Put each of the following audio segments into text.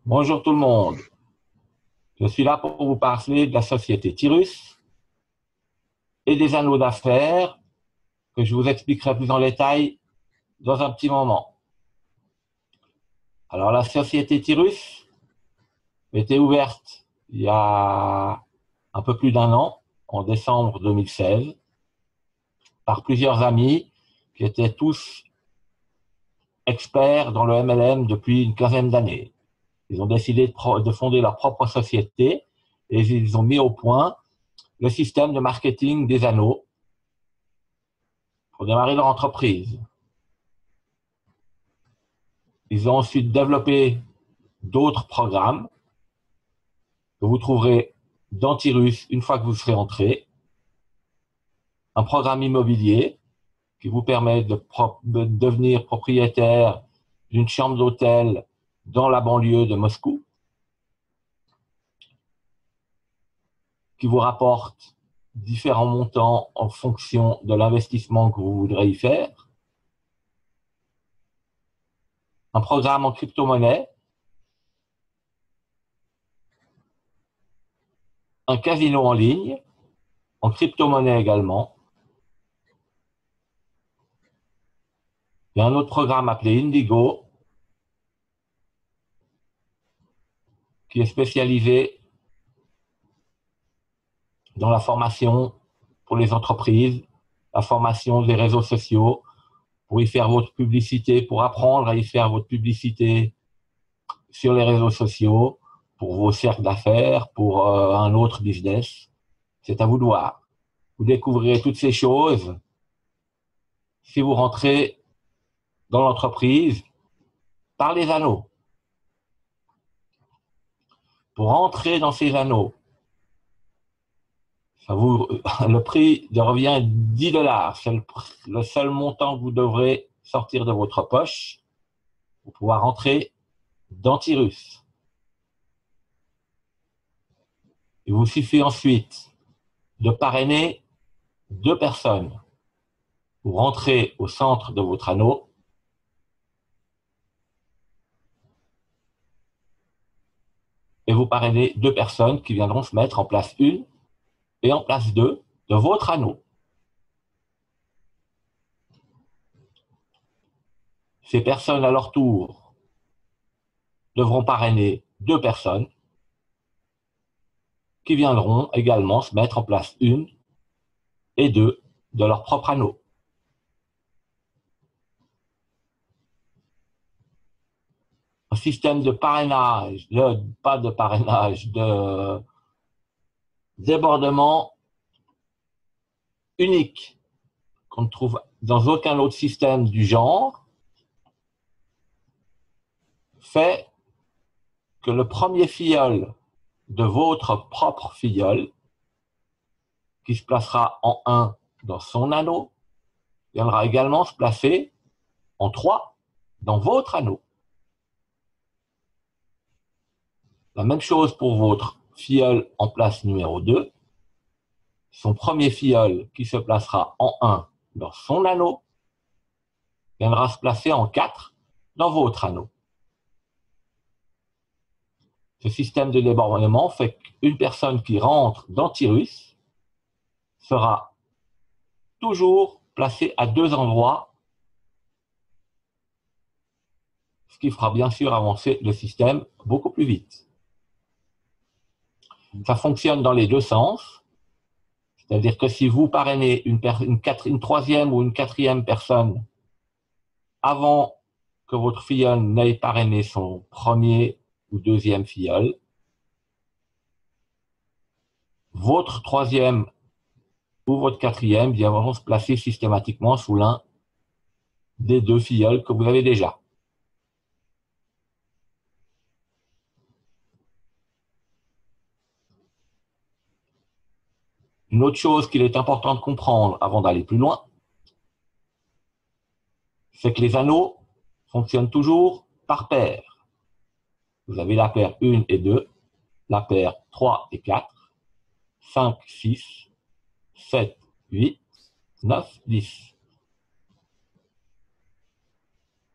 Bonjour tout le monde. Je suis là pour vous parler de la société Tyrus et des anneaux d'affaires que je vous expliquerai plus en détail dans un petit moment. Alors, la société Tyrus était ouverte il y a un peu plus d'un an, en décembre 2016, par plusieurs amis qui étaient tous experts dans le MLM depuis une quinzaine d'années. Ils ont décidé de fonder leur propre société et ils ont mis au point le système de marketing des anneaux pour démarrer leur entreprise. Ils ont ensuite développé d'autres programmes que vous trouverez dans Tyrus une fois que vous serez entré. Un programme immobilier qui vous permet de devenir propriétaire d'une chambre d'hôtel dans la banlieue de Moscou, qui vous rapporte différents montants en fonction de l'investissement que vous voudrez y faire. Un programme en crypto-monnaie, un casino en ligne, en crypto-monnaie également. Il y a un autre programme appelé Indigo, qui est spécialisé dans la formation pour les entreprises, la formation des réseaux sociaux, pour y faire votre publicité, pour apprendre à y faire votre publicité sur les réseaux sociaux, pour vos cercles d'affaires, pour un autre business. C'est à vous de voir. Vous découvrirez toutes ces choses si vous rentrez dans l'entreprise par les anneaux. Pour entrer dans ces anneaux, le prix revient 10 $. C'est le seul montant que vous devrez sortir de votre poche pour pouvoir entrer dans Tyrus. Il vous suffit ensuite de parrainer 2 personnes. Vous rentrez au centre de votre anneau et vous parrainez 2 personnes qui viendront se mettre en place 1 et en place 2 de votre anneau. Ces personnes, à leur tour, devront parrainer 2 personnes qui viendront également se mettre en place 1 et 2 de leur propre anneau. Un système de parrainage, pas de parrainage, de débordement unique qu'on ne trouve dans aucun autre système du genre, fait que le premier filleul de votre propre filleul, qui se placera en 1 dans son anneau, viendra également se placer en 3 dans votre anneau. La même chose pour votre filleul en place numéro 2. Son premier filleul qui se placera en 1 dans son anneau viendra se placer en 4 dans votre anneau. Ce système de débordement fait qu'une personne qui rentre dans Tyrus sera toujours placée à 2 endroits, ce qui fera bien sûr avancer le système beaucoup plus vite. Ça fonctionne dans les deux sens, c'est-à-dire que si vous parrainez une troisième ou une quatrième personne avant que votre filleul n'ait parrainé son premier ou deuxième filleul, votre troisième ou votre quatrième viendront se placer systématiquement sous l'un des 2 filleuls que vous avez déjà. Une autre chose qu'il est important de comprendre avant d'aller plus loin, c'est que les anneaux fonctionnent toujours par paire. Vous avez la paire 1 et 2, la paire 3 et 4, 5, 6, 7, 8, 9, 10.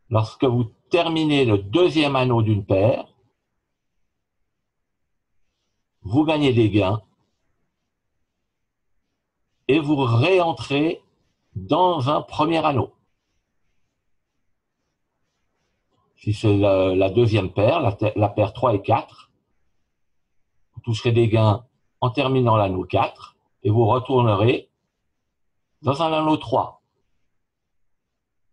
Lorsque vous terminez le deuxième anneau d'une paire, vous gagnez des gains et vous réentrez dans un premier anneau. Si c'est la deuxième paire, la paire 3 et 4, vous toucherez des gains en terminant l'anneau 4 et vous retournerez dans un anneau 3.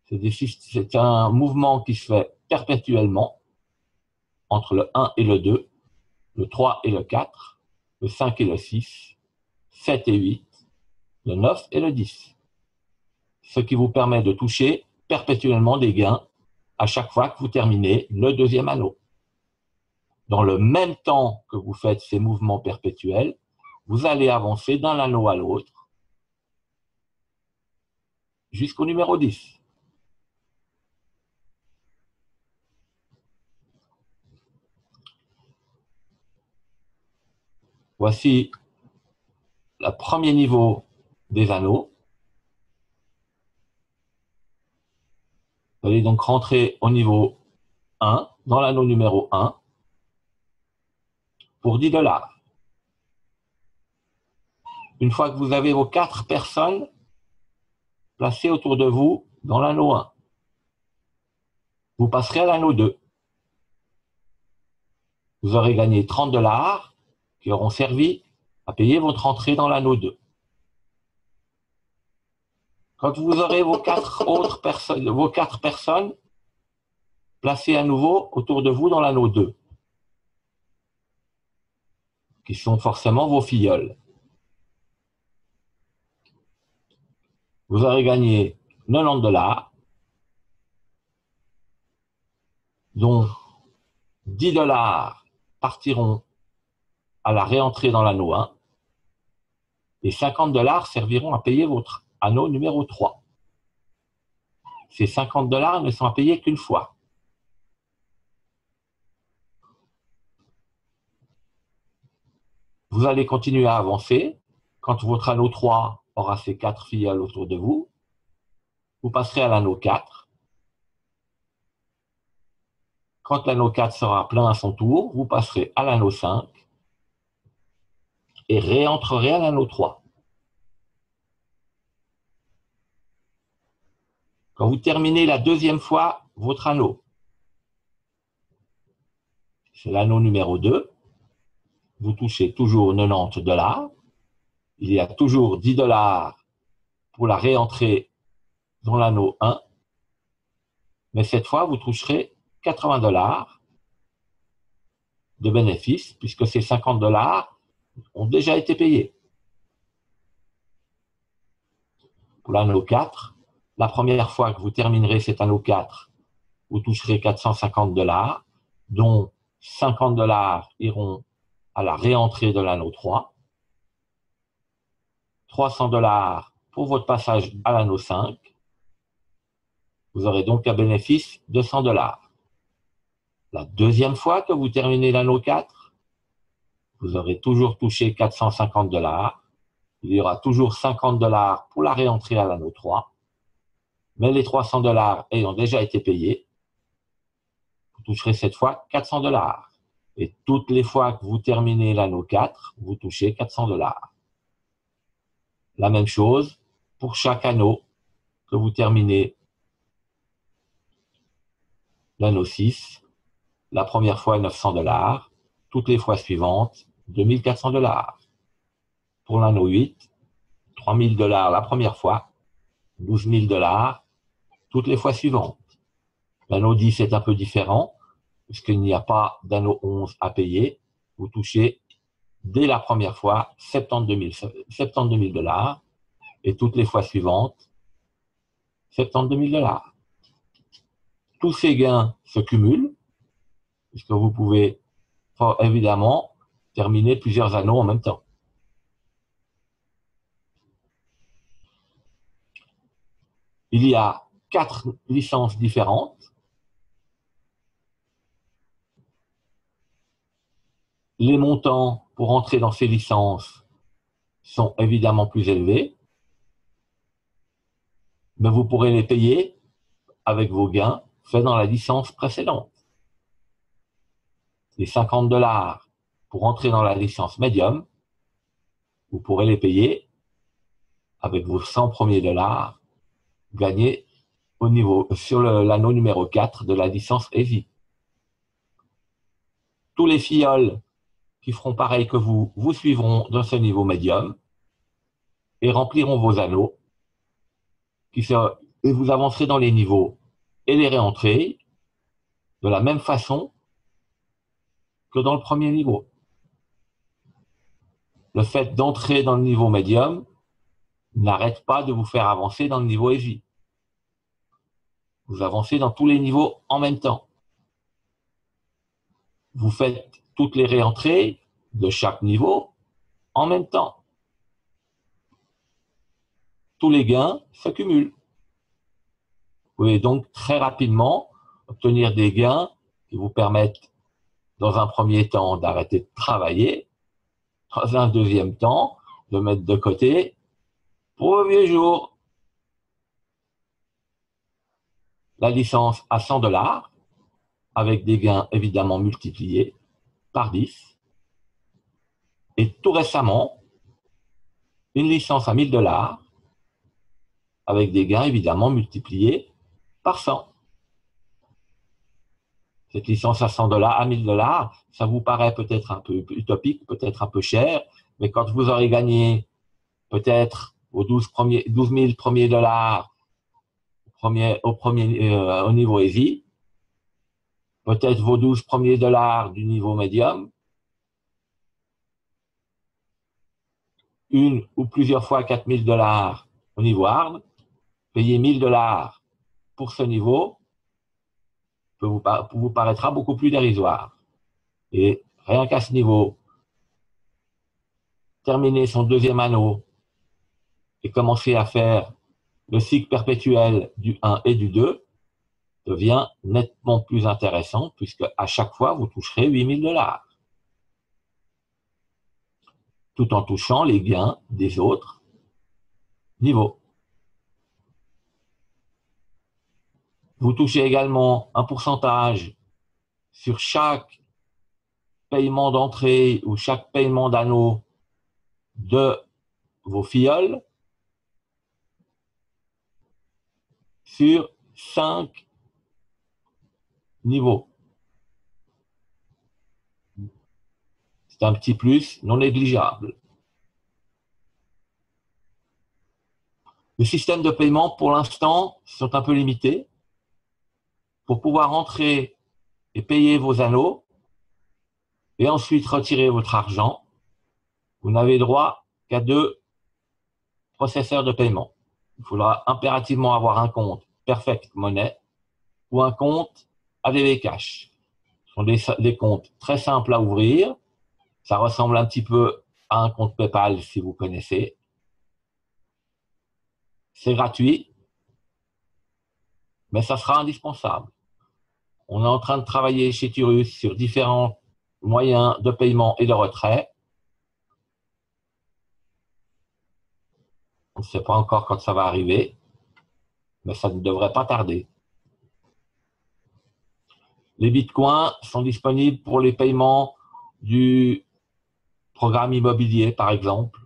C'est un mouvement qui se fait perpétuellement entre le 1 et le 2, le 3 et le 4, le 5 et le 6, 7 et 8, le 9 et le 10. Ce qui vous permet de toucher perpétuellement des gains à chaque fois que vous terminez le deuxième anneau. Dans le même temps que vous faites ces mouvements perpétuels, vous allez avancer d'un anneau à l'autre jusqu'au numéro 10. Voici le premier niveau des anneaux. Vous allez donc rentrer au niveau 1, dans l'anneau numéro 1, pour 10 $. Une fois que vous avez vos 4 personnes placées autour de vous dans l'anneau 1, vous passerez à l'anneau 2. Vous aurez gagné 30 $ qui auront servi à payer votre entrée dans l'anneau 2. Quand vous aurez vos 4 personnes placées à nouveau autour de vous dans l'anneau 2, qui sont forcément vos filleuls, vous aurez gagné 90 $, dont 10 $ partiront à la réentrée dans l'anneau 1 et 50 $ serviront à payer votre anneau numéro 3. Ces 50 $ ne sont à payer qu'une fois. Vous allez continuer à avancer. Quand votre anneau 3 aura ses 4 filleuls autour de vous, vous passerez à l'anneau 4. Quand l'anneau 4 sera plein à son tour, vous passerez à l'anneau 5 et réentrerez à l'anneau 3. Quand vous terminez la deuxième fois votre anneau, c'est l'anneau numéro 2, vous touchez toujours 90 $. Il y a toujours 10 $ pour la réentrée dans l'anneau 1, mais cette fois, vous toucherez 80 $ de bénéfices, puisque ces 50 $ ont déjà été payés. Pour l'anneau 4, la première fois que vous terminerez cet anneau 4, vous toucherez 450 $, dont 50 $ iront à la réentrée de l'anneau 3, 300 $ pour votre passage à l'anneau 5. Vous aurez donc un bénéfice de 100 $. La deuxième fois que vous terminez l'anneau 4, vous aurez toujours touché 450 $. Il y aura toujours 50 $ pour la réentrée à l'anneau 3. Mais les 300 $ ayant déjà été payés, vous toucherez cette fois 400 $. Et toutes les fois que vous terminez l'anneau 4, vous touchez 400 $. La même chose pour chaque anneau que vous terminez l'anneau 6. La première fois 900 $, toutes les fois suivantes 2400 $. Pour l'anneau 8, 3000 $ la première fois, 12 000 $ toutes les fois suivantes. L'anneau 10 est un peu différent, puisqu'il n'y a pas d'anneau 11 à payer. Vous touchez dès la première fois 72 000 $ et toutes les fois suivantes 72 000 $. Tous ces gains se cumulent, puisque vous pouvez évidemment terminer plusieurs anneaux en même temps. Il y a 4 licences différentes. Les montants pour entrer dans ces licences sont évidemment plus élevés, mais vous pourrez les payer avec vos gains faits dans la licence précédente. Les 50 $ pour entrer dans la licence médium, vous pourrez les payer avec vos 100 premiers dollars gagnés sur l'anneau numéro 4 de la licence Heavy. Tous les filleuls qui feront pareil que vous suivront dans ce niveau médium et rempliront vos anneaux et vous avancerez dans les niveaux et les réentrées de la même façon que dans le premier niveau. Le fait d'entrer dans le niveau médium n'arrête pas de vous faire avancer dans le niveau heavy. Vous avancez dans tous les niveaux en même temps. Vous faites toutes les réentrées de chaque niveau en même temps. Tous les gains s'accumulent. Vous pouvez donc très rapidement obtenir des gains qui vous permettent, dans un premier temps, d'arrêter de travailler, dans un deuxième temps, de mettre de côté pour vos vieux jours. La licence à 100 $, avec des gains évidemment multipliés par 10. Et tout récemment, une licence à 1000 $, avec des gains évidemment multipliés par 100. Cette licence à 100 $, à 1000 $, ça vous paraît peut-être un peu utopique, peut-être un peu cher, mais quand vous aurez gagné peut-être vos 12 000 premiers dollars au niveau heavy, peut-être vos 12 premiers dollars du niveau médium, une ou plusieurs fois 4000 $ au niveau hard, payer 1000 $ pour ce niveau vous paraîtra beaucoup plus dérisoire. Et rien qu'à ce niveau, terminer son deuxième anneau et commencer à faire le cycle perpétuel du 1 et du 2 devient nettement plus intéressant puisque à chaque fois, vous toucherez 8000 $, tout en touchant les gains des autres niveaux. Vous touchez également un pourcentage sur chaque paiement d'entrée ou chaque paiement d'anneau de vos filleuls sur 5 niveaux. C'est un petit plus non négligeable. Les systèmes de paiement, pour l'instant, sont un peu limités. Pour pouvoir entrer et payer vos anneaux et ensuite retirer votre argent, vous n'avez droit qu'à 2 processeurs de paiement. Il faudra impérativement avoir un compte Perfect Money ou un compte ADV Cash. Ce sont des comptes très simples à ouvrir. Ça ressemble un petit peu à un compte PayPal si vous connaissez. C'est gratuit, mais ça sera indispensable. On est en train de travailler chez Turus sur différents moyens de paiement et de retrait. On ne sait pas encore quand ça va arriver, mais ça ne devrait pas tarder. Les bitcoins sont disponibles pour les paiements du programme immobilier, par exemple,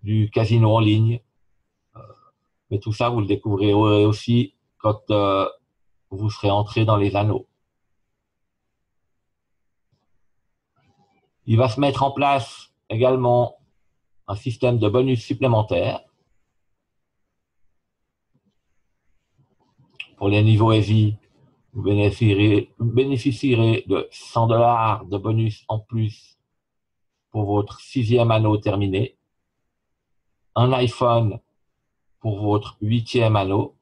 du casino en ligne. Mais tout ça, vous le découvrirez aussi quand vous serez entré dans les anneaux. Il va se mettre en place également un système de bonus supplémentaires pour les niveaux heavy. Vous bénéficierez de 100 $ de bonus en plus pour votre 6e anneau terminé, un iPhone pour votre 8e anneau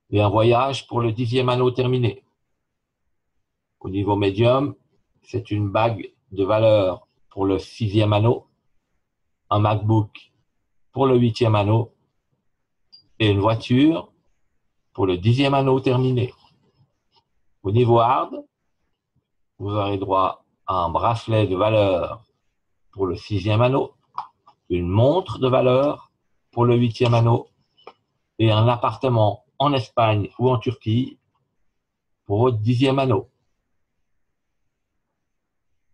et un voyage pour le 10e anneau terminé. Au niveau médium, c'est une bague de valeur pour le 6e anneau, un MacBook pour le 8e anneau et une voiture pour le 10e anneau terminé. Au niveau hard, vous aurez droit à un bracelet de valeur pour le 6e anneau, une montre de valeur pour le 8e anneau et un appartement en Espagne ou en Turquie pour votre 10e anneau.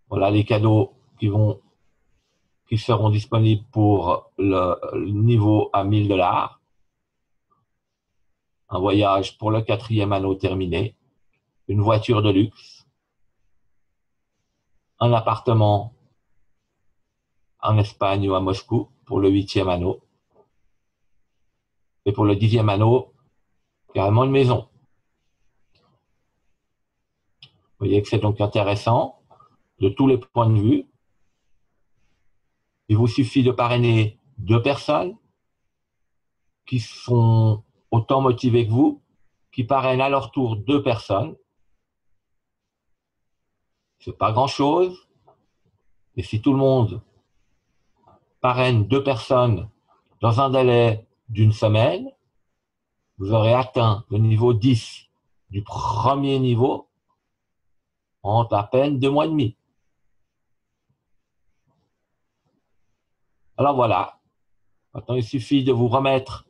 Voilà les cadeaux qui seront disponibles pour le niveau à 1000 $. Un voyage pour le 4e anneau terminé. Une voiture de luxe. Un appartement en Espagne ou à Moscou pour le 8e anneau. Et pour le 10e anneau, carrément une maison. Vous voyez que c'est donc intéressant de tous les points de vue. Il vous suffit de parrainer 2 personnes qui sont autant motivées que vous, qui parrainent à leur tour 2 personnes. C'est pas grand-chose. Et si tout le monde parraine 2 personnes dans un délai d'une semaine, vous aurez atteint le niveau 10 du premier niveau en à peine 2 mois et demi. Alors voilà. Maintenant, il suffit de vous remettre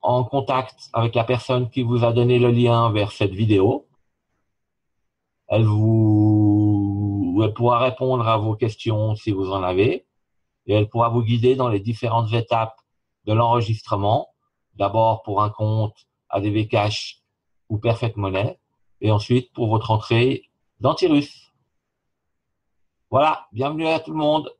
en contact avec la personne qui vous a donné le lien vers cette vidéo. Elle pourra répondre à vos questions si vous en avez, et elle pourra vous guider dans les différentes étapes de l'enregistrement, d'abord pour un compte ADV Cash ou Perfect Money, et ensuite pour votre entrée d'Antirus. Voilà, bienvenue à tout le monde.